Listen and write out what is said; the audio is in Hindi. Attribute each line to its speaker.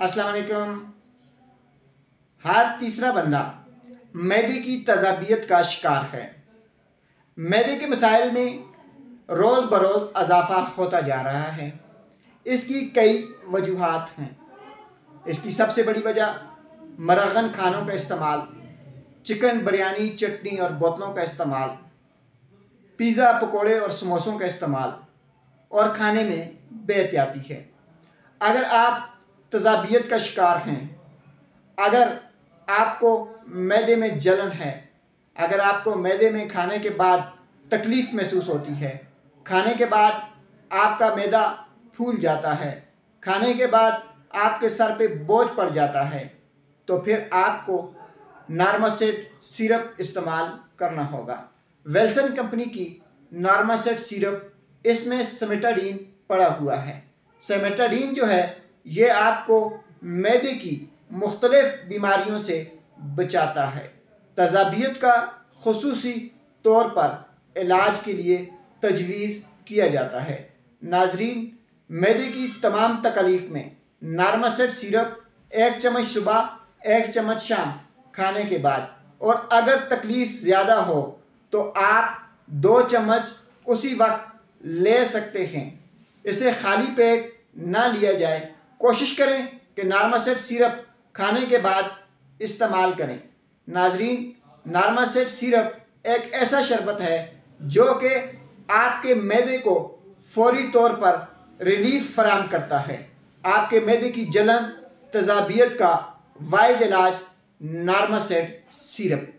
Speaker 1: अस्सलाम वालेकुम। हर तीसरा बंदा मैदे की तज़ाबियत का शिकार है। मैदे के मसाइल में रोज़ बरोज़ इजाफ़ा होता जा रहा है। इसकी कई वजूहात हैं। इसकी सबसे बड़ी वजह मरगन खानों का इस्तेमाल, चिकन, बिरयानी, चटनी और बोतलों का इस्तेमाल, पिज़्ज़ा, पकोड़े और समोसों का इस्तेमाल और खाने में बेहतियाती है। अगर आप तज़ाबियत का शिकार हैं, अगर आपको मैदे में जलन है, अगर आपको मैदे में खाने के बाद तकलीफ़ महसूस होती है, खाने के बाद आपका मैदा फूल जाता है, खाने के बाद आपके सर पे बोझ पड़ जाता है, तो फिर आपको नॉर्मासेट सिरप इस्तेमाल करना होगा। वेल्सन कंपनी की नॉर्मासेट सिरप, इसमें सिमेटाडीन पड़ा हुआ है। सिमेटाडीन जो है ये आपको मैदे की मुख्तलिफ बीमारियों से बचाता है। तज़ाबियत का खुसूसी तौर पर इलाज के लिए तजवीज़ किया जाता है। नाजरीन, मैदे की तमाम तकलीफ़ में नॉर्मासेट सिरप 1 चम्मच सुबह, 1 चम्मच शाम खाने के बाद, और अगर तकलीफ़ ज़्यादा हो तो आप 2 चम्मच उसी वक्त ले सकते हैं। इसे खाली पेट ना लिया जाए। कोशिश करें कि नॉर्मासेट सिरप खाने के बाद इस्तेमाल करें। नाजरीन, नॉर्मासेट सिरप एक ऐसा शरबत है जो कि आपके मैदे को फौरी तौर पर रिलीफ फराहम करता है। आपके मैदे की जलन, तज़ाबियत का वाहिद इलाज नॉर्मासेट सिरप।